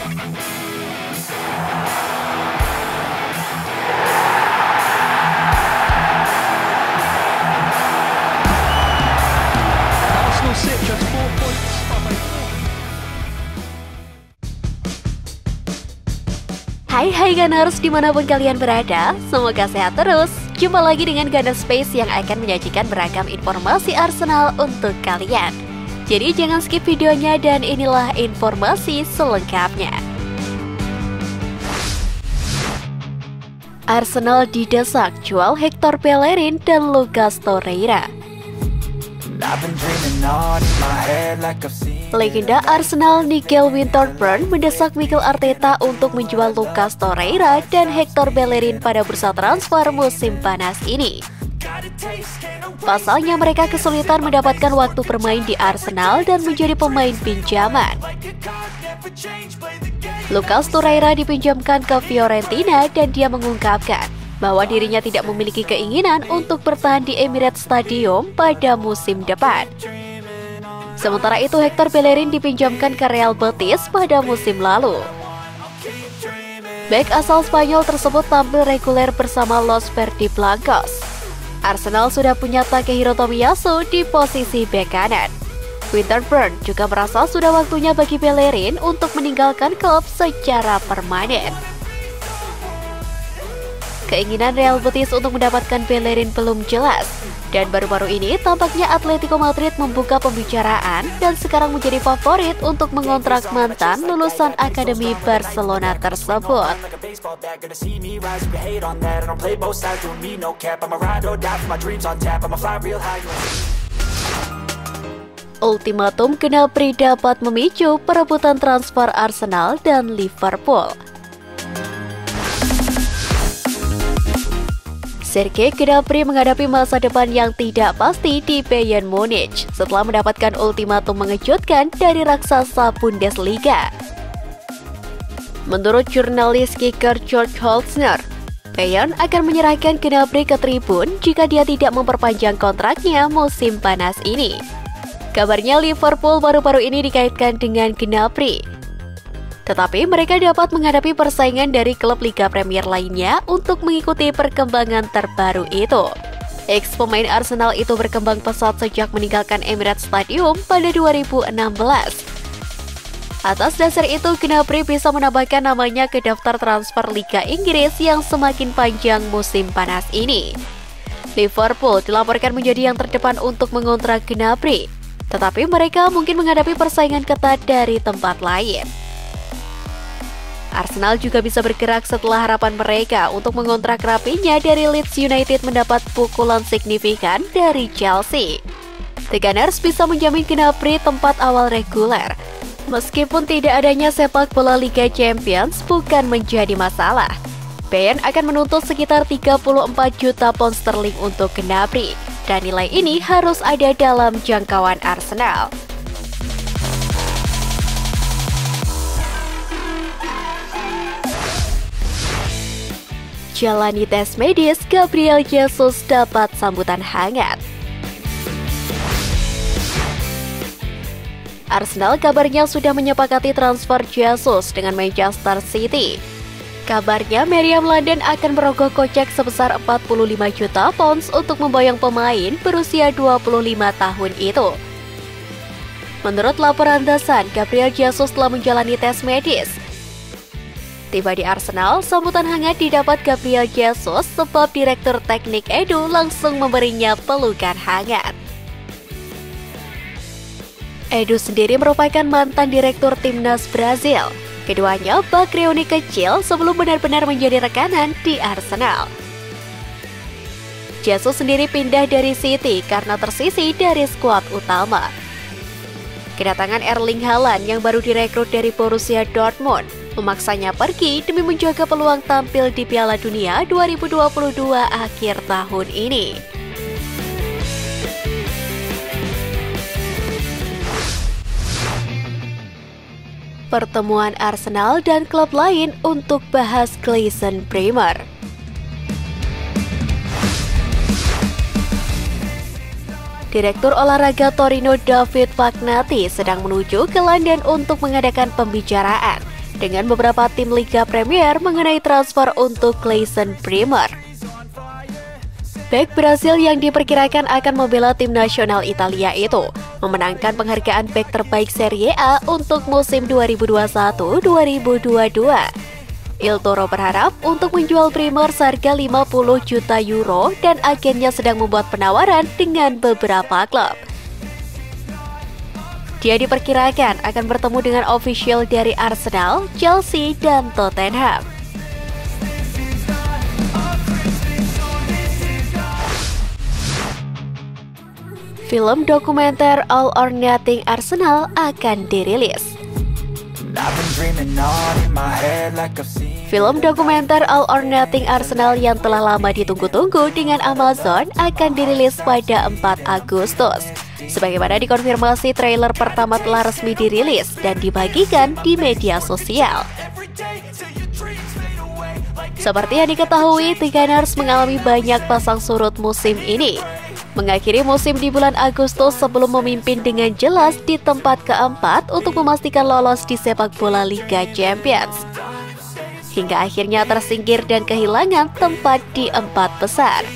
Arsenal sit just 4 points behind. Hai Gunners dimanapun kalian berada, semoga sehat terus. Jumpa lagi dengan Gunner Space yang akan menyajikan beragam informasi Arsenal untuk kalian. Jadi jangan skip videonya dan inilah informasi selengkapnya. Arsenal didesak jual Hector Bellerin dan Lucas Torreira. Legenda Arsenal Nigel Winterburn mendesak Mikel Arteta untuk menjual Lucas Torreira dan Hector Bellerin pada bursa transfer musim panas ini. Pasalnya mereka kesulitan mendapatkan waktu bermain di Arsenal dan menjadi pemain pinjaman. Lucas Torreira dipinjamkan ke Fiorentina dan dia mengungkapkan bahwa dirinya tidak memiliki keinginan untuk bertahan di Emirates Stadium pada musim depan. Sementara itu Hector Bellerin dipinjamkan ke Real Betis pada musim lalu. Bek asal Spanyol tersebut tampil reguler bersama Los Verdes Blancos. Arsenal sudah punya Takehiro Tomiyasu di posisi bek kanan. Winterburn juga merasa sudah waktunya bagi Bellerin untuk meninggalkan klub secara permanen. Keinginan Real Betis untuk mendapatkan Bellerin belum jelas, dan baru-baru ini tampaknya Atletico Madrid membuka pembicaraan dan sekarang menjadi favorit untuk mengontrak mantan lulusan Akademi Barcelona tersebut. Ultimatum Gnabry dapat memicu perebutan transfer Arsenal dan Liverpool. Serge Gnabry menghadapi masa depan yang tidak pasti di Bayern Munich setelah mendapatkan ultimatum mengejutkan dari raksasa Bundesliga. Menurut jurnalis kicker George Holzner, Bayern akan menyerahkan Gnabry ke tribun jika dia tidak memperpanjang kontraknya musim panas ini. Kabarnya Liverpool baru-baru ini dikaitkan dengan Gnabry. Tetapi mereka dapat menghadapi persaingan dari klub Liga Premier lainnya untuk mengikuti perkembangan terbaru itu. Ex pemain Arsenal itu berkembang pesat sejak meninggalkan Emirates Stadium pada 2016. Atas dasar itu, Gnabry bisa menambahkan namanya ke daftar transfer Liga Inggris yang semakin panjang musim panas ini. Liverpool dilaporkan menjadi yang terdepan untuk mengontrak Gnabry, tetapi mereka mungkin menghadapi persaingan ketat dari tempat lain. Arsenal juga bisa bergerak setelah harapan mereka untuk mengontrak rapinya dari Leeds United mendapat pukulan signifikan dari Chelsea. The Gunners bisa menjamin Gnabry tempat awal reguler. Meskipun tidak adanya sepak bola Liga Champions bukan menjadi masalah. Bayern akan menuntut sekitar 34 juta pound sterling untuk Gnabry, dan nilai ini harus ada dalam jangkauan Arsenal. Jalani tes medis, Gabriel Jesus dapat sambutan hangat. Arsenal kabarnya sudah menyepakati transfer Jesus dengan Manchester City. Kabarnya Meriam London akan merogoh kocek sebesar 45 juta pounds untuk memboyong pemain berusia 25 tahun itu. Menurut laporan The Sun, Gabriel Jesus telah menjalani tes medis. Tiba di Arsenal, sambutan hangat didapat Gabriel Jesus sebab Direktur Teknik Edu langsung memberinya pelukan hangat. Edu sendiri merupakan mantan Direktur Timnas Brazil. Keduanya bak reuni kecil sebelum benar-benar menjadi rekanan di Arsenal. Jesus sendiri pindah dari City karena tersisih dari skuad utama. Kedatangan Erling Haaland yang baru direkrut dari Borussia Dortmund memaksanya pergi demi menjaga peluang tampil di Piala Dunia 2022 akhir tahun ini. Pertemuan Arsenal dan klub lain untuk bahas Gleison Bremer. Direktur olahraga Torino David Fagnati sedang menuju ke London untuk mengadakan pembicaraan dengan beberapa tim Liga Premier mengenai transfer untuk Clayson Bremer. Bek Brasil yang diperkirakan akan membela tim nasional Italia itu memenangkan penghargaan bek terbaik Serie A untuk musim 2021-2022. Il Toro berharap untuk menjual Bremer seharga 50 juta euro dan agennya sedang membuat penawaran dengan beberapa klub. Dia diperkirakan akan bertemu dengan official dari Arsenal, Chelsea, dan Tottenham. Film dokumenter All or Nothing Arsenal akan dirilis. Film dokumenter All or Nothing Arsenal yang telah lama ditunggu-tunggu dengan Amazon akan dirilis pada 4 Agustus. Sebagaimana dikonfirmasi, trailer pertama telah resmi dirilis dan dibagikan di media sosial. Seperti yang diketahui, The Gunners mengalami banyak pasang surut musim ini. Mengakhiri musim di bulan Agustus sebelum memimpin dengan jelas di tempat keempat untuk memastikan lolos di sepak bola Liga Champions. Hingga akhirnya tersingkir dan kehilangan tempat di 4 besar.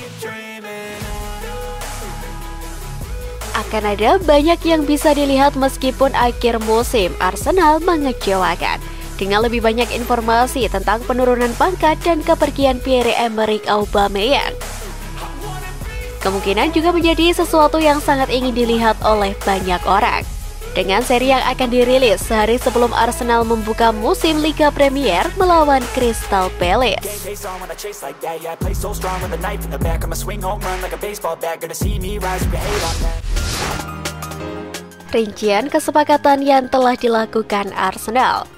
Akan ada banyak yang bisa dilihat meskipun akhir musim Arsenal mengecewakan. Dengan lebih banyak informasi tentang penurunan pangkat dan kepergian Pierre-Emerick Aubameyang. Kemungkinan juga menjadi sesuatu yang sangat ingin dilihat oleh banyak orang. Dengan seri yang akan dirilis sehari sebelum Arsenal membuka musim Liga Premier melawan Crystal Palace. Rincian kesepakatan yang telah dilakukan Arsenal.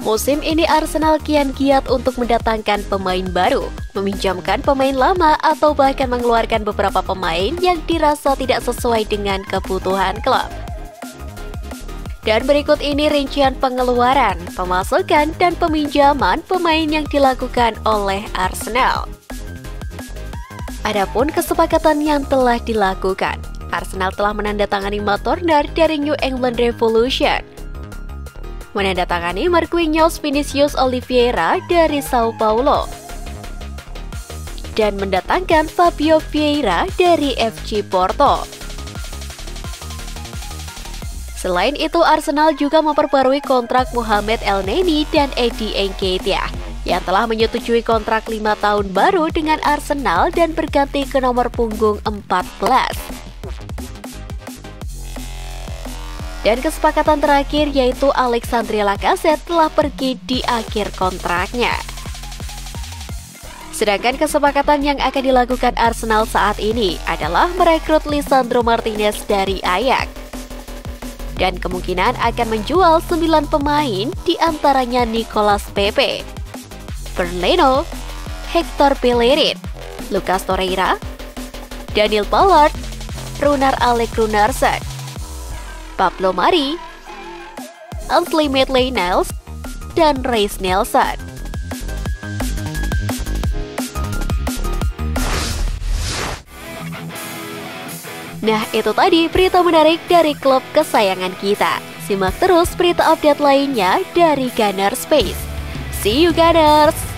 Musim ini Arsenal kian giat untuk mendatangkan pemain baru, meminjamkan pemain lama atau bahkan mengeluarkan beberapa pemain yang dirasa tidak sesuai dengan kebutuhan klub. Dan berikut ini rincian pengeluaran, pemasukan, dan peminjaman pemain yang dilakukan oleh Arsenal. Adapun kesepakatan yang telah dilakukan, Arsenal telah menandatangani Matt Turner dari New England Revolution, menandatangani Marquinhos Vinicius Oliveira dari Sao Paulo, dan mendatangkan Fabio Vieira dari FC Porto. Selain itu, Arsenal juga memperbarui kontrak Mohamed Elneny dan Eddie Nketiah yang telah menyetujui kontrak 5 tahun baru dengan Arsenal dan berganti ke nomor punggung 14. Dan kesepakatan terakhir yaitu Alexandre Lacazette telah pergi di akhir kontraknya. Sedangkan kesepakatan yang akan dilakukan Arsenal saat ini adalah merekrut Lisandro Martinez dari Ajax. Dan kemungkinan akan menjual 9 pemain, di antaranya Nicolas Pepe, Bernd Leno, Hector Bellerin, Lucas Torreira, Daniel Pollard, Runar Alec Runarsson, Pablo Mari, Ainsley Maitland-Niles, dan Reiss Nelson. Nah, itu tadi berita menarik dari klub kesayangan kita. Simak terus berita update lainnya dari Gunners Space. See you Gunners!